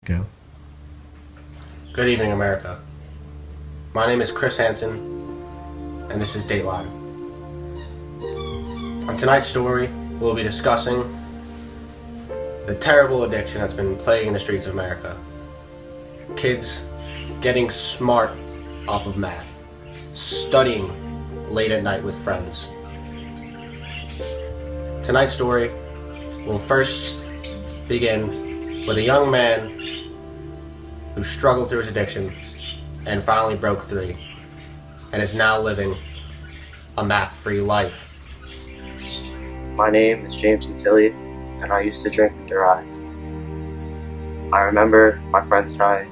Go. Good evening, America. My name is Chris Hansen, and this is Dateline. On tonight's story, we'll be discussing the terrible addiction that's been plaguing the streets of America. Kids getting smart off of math, studying late at night with friends. Tonight's story will first begin with a young man who struggled through his addiction and finally broke free and is now living a math-free life. My name is James Gentile, and I used to drink and drive. I remember my friends and I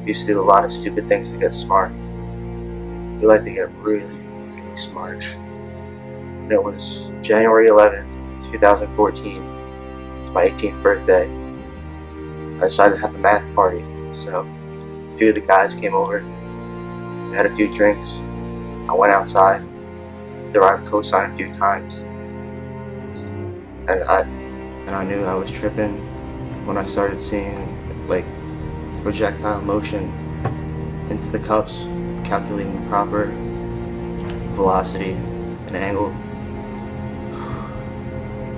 used to do a lot of stupid things to get smart. We like to get really, really smart. And it was January 11th, 2014. It was my 18th birthday. I decided to have a math party, so a few of the guys came over. We had a few drinks. I went outside, derived cosine a few times, and I knew I was tripping when I started seeing like projectile motion into the cups, calculating the proper velocity and angle.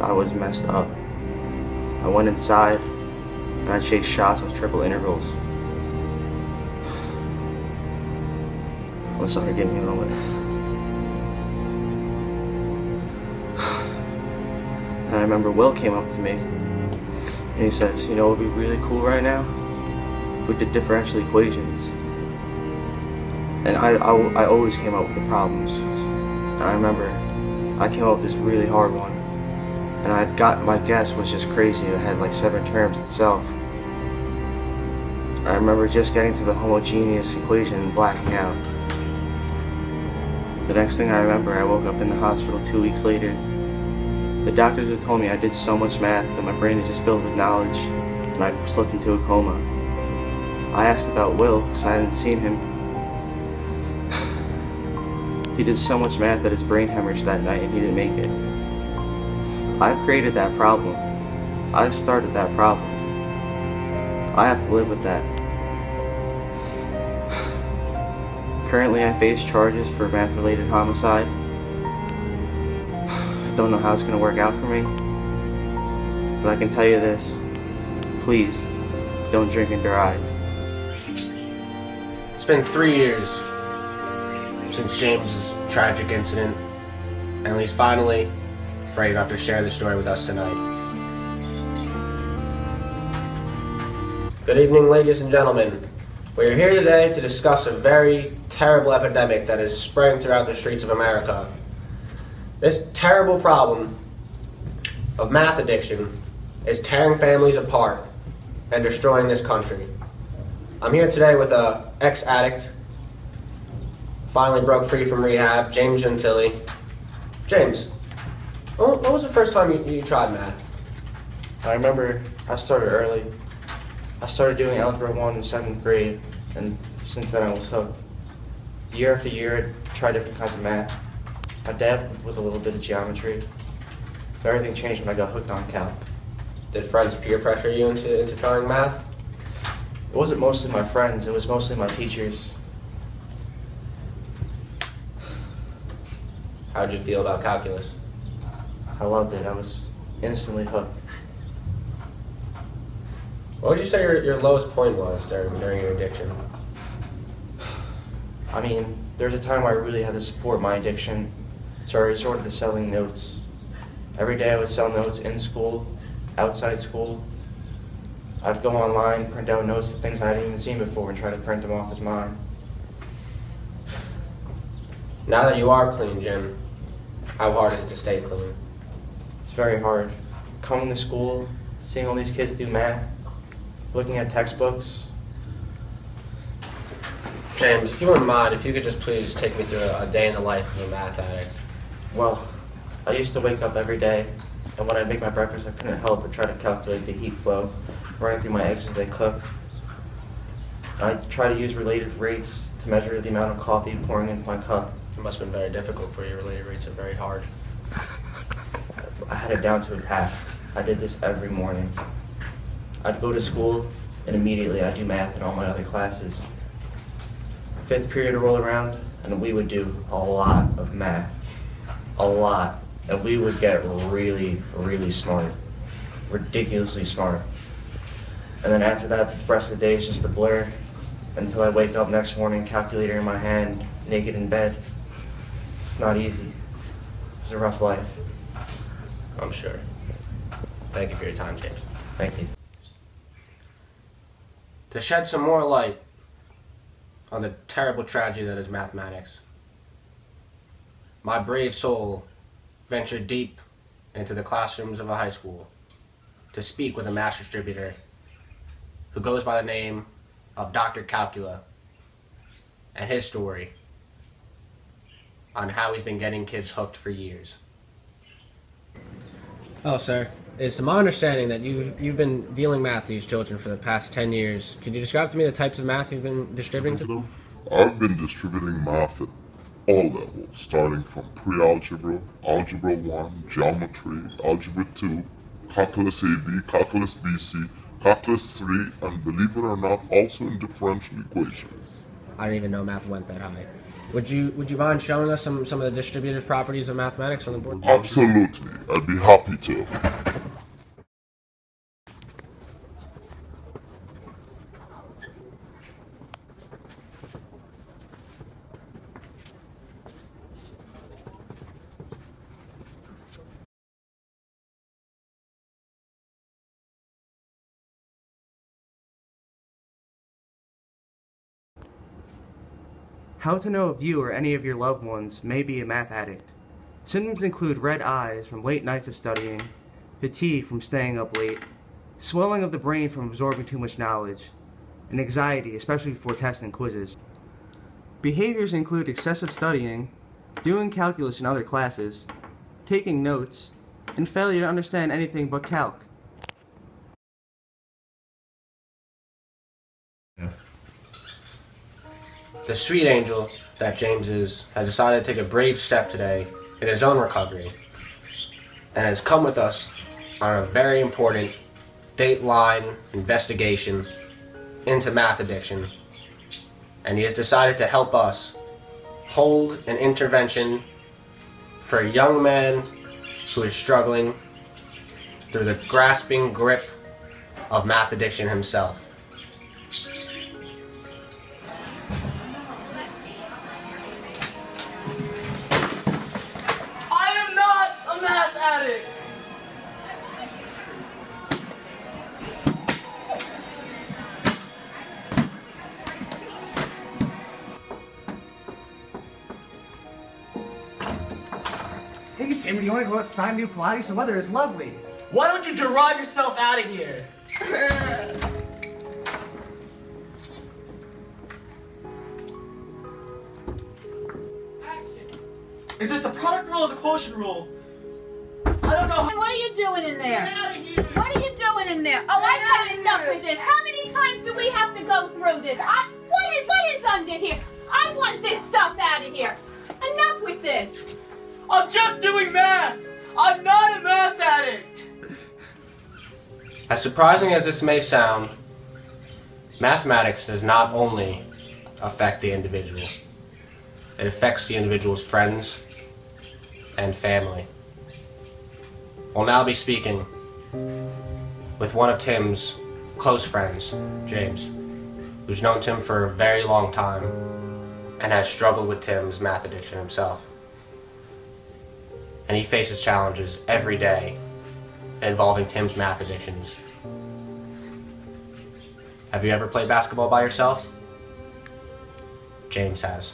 I was messed up. I went inside and I chased shots with triple intervals. I'm sorry, give me a moment. And I remember Will came up to me and he says, "You know what would be really cool right now? If we did differential equations." And I always came up with the problems. And I remember I came up with this really hard one. And my guess was just crazy. It had like 7 terms itself. I remember just getting to the homogeneous equation and blacking out. The next thing I remember, I woke up in the hospital 2 weeks later. The doctors had told me I did so much math that my brain had just filled with knowledge and I slipped into a coma. I asked about Will because I hadn't seen him. He did so much math that his brain hemorrhaged that night and he didn't make it. I created that problem. I started that problem. I have to live with that. Currently, I face charges for math-related homicide. I don't know how it's going to work out for me, but I can tell you this. Please, don't drink and drive. It's been 3 years since James's tragic incident, and he's finally brave enough to share this story with us tonight. Good evening, ladies and gentlemen. We are here today to discuss a very terrible epidemic that is spreading throughout the streets of America. This terrible problem of math addiction is tearing families apart and destroying this country. I'm here today with an ex-addict, finally broke free from rehab, James Gentile. James, when was the first time you tried math? I remember I started early. I started doing Algebra 1 in 7th grade, and since then I was hooked. Year after year, I tried different kinds of math. I dabbled with a little bit of geometry. But everything changed when I got hooked on calc. Did friends peer pressure you into trying math? It wasn't mostly my friends, it was mostly my teachers. How'd you feel about calculus? I loved it. I was instantly hooked. What would you say your lowest point was during your addiction? I mean, there was a time where I really had to support my addiction, so I resorted to selling notes. Every day I would sell notes in school, outside school. I'd go online, print out notes of things I hadn't even seen before and try to print them off as mine. Now that you are clean, Jim, how hard is it to stay clean? It's very hard. Coming to school, seeing all these kids do math, looking at textbooks. James, if you wouldn't mind, if you could just please take me through a day in the life of a math addict. Well, I used to wake up every day, and when I make my breakfast, I couldn't help but try to calculate the heat flow running through my eggs as they cook. I try to use related rates to measure the amount of coffee pouring into my cup. It must have been very difficult for you. Related rates are very hard. I had it down to a hat. I did this every morning. I'd go to school, and immediately I do math in all my other classes. Fifth period would roll around, and we would do a lot of math. A lot. And we would get really, really smart. Ridiculously smart. And then after that, the rest of the day is just a blur until I wake up next morning, calculator in my hand, naked in bed. It's not easy. It's a rough life. I'm sure. Thank you for your time, James. Thank you. To shed some more light on the terrible tragedy that is mathematics, my brave soul ventured deep into the classrooms of a high school to speak with a math distributor who goes by the name of Dr. Calcula, and his story on how he's been getting kids hooked for years. Oh, sir. It's to my understanding that you've been dealing math to these children for the past 10 years. Could you describe to me the types of math you've been distributing to them? I've been distributing math at all levels, starting from pre-algebra, algebra 1, geometry, algebra 2, calculus AB, calculus BC, calculus 3, and believe it or not, also in differential equations. I didn't even know math went that high. Would you mind showing us some of the distributive properties of mathematics on the board? Absolutely, I'd be happy to. How to know if you or any of your loved ones may be a math addict. Symptoms include red eyes from late nights of studying, fatigue from staying up late, swelling of the brain from absorbing too much knowledge, and anxiety, especially before tests and quizzes. Behaviors include excessive studying, doing calculus in other classes, taking notes, and failure to understand anything but calc. The sweet angel that James is has decided to take a brave step today in his own recovery and has come with us on a very important Dateline investigation into math addiction, and he has decided to help us hold an intervention for a young man who is struggling through the grasping grip of math addiction himself. Hey, Timmy, do you want to go outside and do Pilates? The weather is lovely. Why don't you drive yourself out of here? Action. Is it the product rule or the quotient rule? I don't know. What are you doing in there? Get out of here. What are you doing in there? Oh, I've had enough of this. How many times do we have to go through this? What is under here? I want this stuff out of here. Enough with this. I'm just doing math. I'm not a math addict. As surprising as this may sound, mathematics does not only affect the individual, it affects the individual's friends and family. We'll now be speaking with one of Tim's close friends, James, who's known Tim for a very long time and has struggled with Tim's math addiction himself. And he faces challenges every day involving Tim's math addictions. Have you ever played basketball by yourself? James has.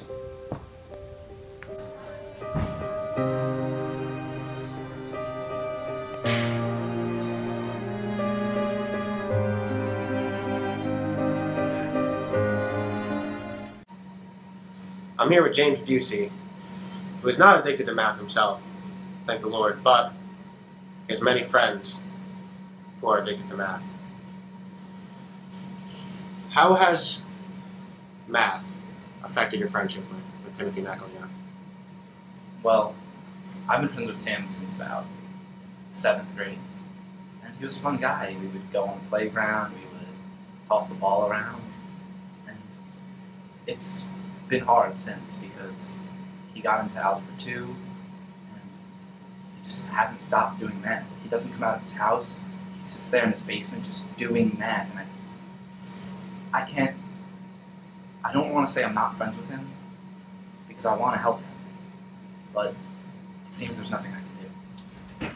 I'm here with James Busey, who is not addicted to math himself, thank the Lord, but he has many friends who are addicted to math. How has math affected your friendship with Timothy Makalinao? Well, I've been friends with Tim since about 7th grade, and he was a fun guy. We would go on the playground, we would toss the ball around. And it's been hard since because he got into Algebra 2 and he just hasn't stopped doing math. He doesn't come out of his house. He sits there in his basement just doing math. And I don't want to say I'm not friends with him because I want to help him. But it seems there's nothing I can do.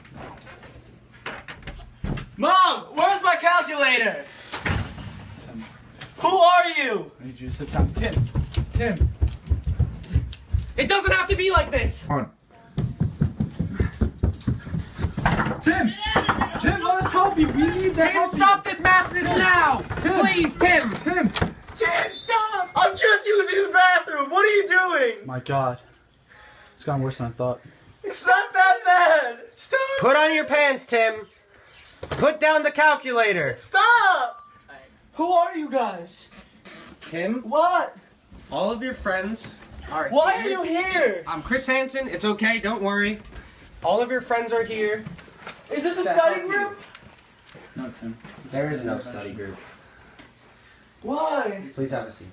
Mom, where's my calculator? Who are you? I need you to sit down. Tim. It doesn't have to be like this. On. Tim, let us help you. We need to help Stop this Mathness now! Tim. Please, Tim! Tim. Tim, stop! I'm just using the bathroom. What are you doing? My God. It's gotten worse than I thought. It's not that bad. Stop! Put on your pants, Tim. Put down the calculator. Stop! Who are you guys? Tim, What? all of your friends are Why are here. you here? I'm Chris Hansen. It's okay, don't worry. All of your friends are here. Is this a study group? No, Tim. There is no study group. Why? Please have a seat.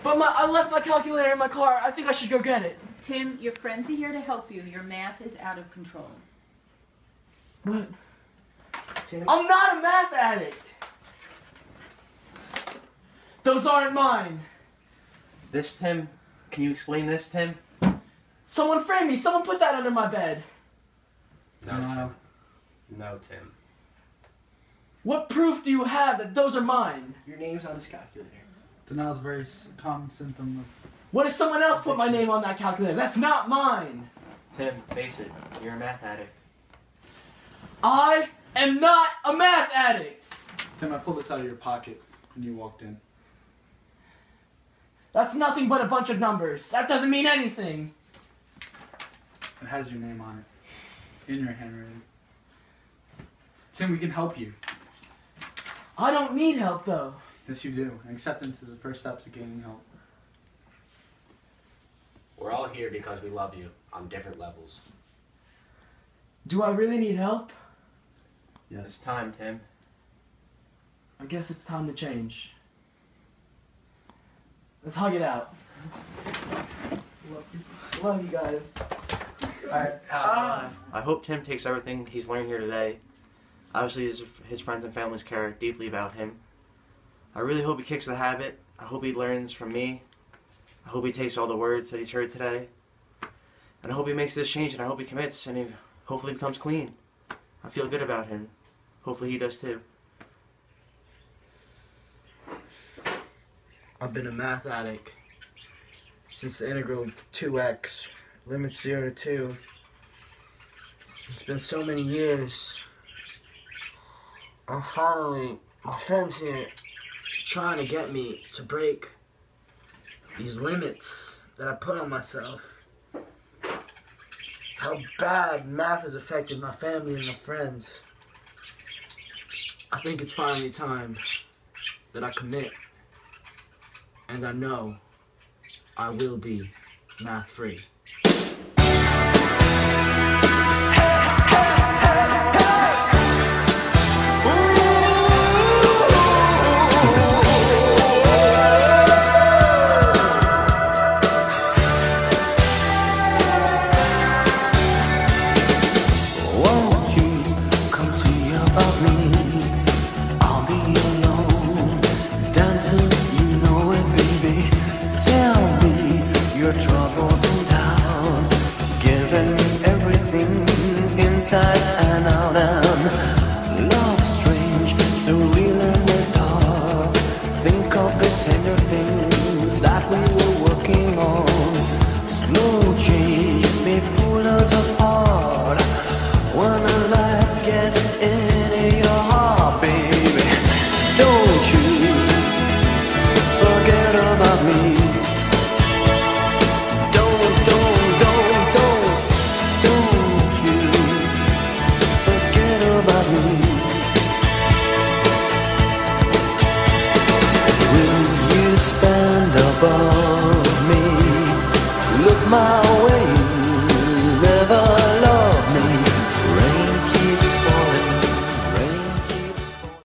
But I left my calculator in my car. I think I should go get it. Tim, your friends are here to help you. Your math is out of control. What? I'm not a math addict. Those aren't mine. This, Tim? Can you explain this, Tim? Someone frame me. Someone put that under my bed. No, Tim. What proof do you have that those are mine? Your name's on this calculator. Denial is a very common symptom of... What if someone else put my name on that calculator? That's not mine. Tim, face it. You're a math addict. I am not a math addict. Tim, I pulled this out of your pocket when you walked in. That's nothing but a bunch of numbers. That doesn't mean anything. It has your name on it. In your handwriting. Tim, we can help you. I don't need help, though. Yes, you do. And acceptance is the first step to gaining help. We're all here because we love you on different levels. Do I really need help? It's time, Tim. I guess it's time to change. Let's hug it out. Love you guys. Alright, I hope Tim takes everything he's learned here today. Obviously, his friends and families care deeply about him. I really hope he kicks the habit. I hope he learns from me. I hope he takes all the words that he's heard today. And I hope he makes this change, and I hope he commits, and he hopefully becomes clean. I feel good about him. Hopefully he does too. I've been a math addict since the integral of 2x, limit 0 to 2. It's been so many years. And finally, my friend's here trying to get me to break these limits that I put on myself. How bad math has affected my family and my friends. I think it's finally time that I commit. And I know I will be math free. Won't you come see about me? I'll be alone, dancing, you know it, baby. Tell me your troubles and doubts, giving me everything inside and out. And love strange, so real in the dark. Think of the tender things that we were working on. Slow change may pull us apart. When a light gets into your heart, baby, don't you forget about me. Don't you forget about me. Will you stand above me? Look my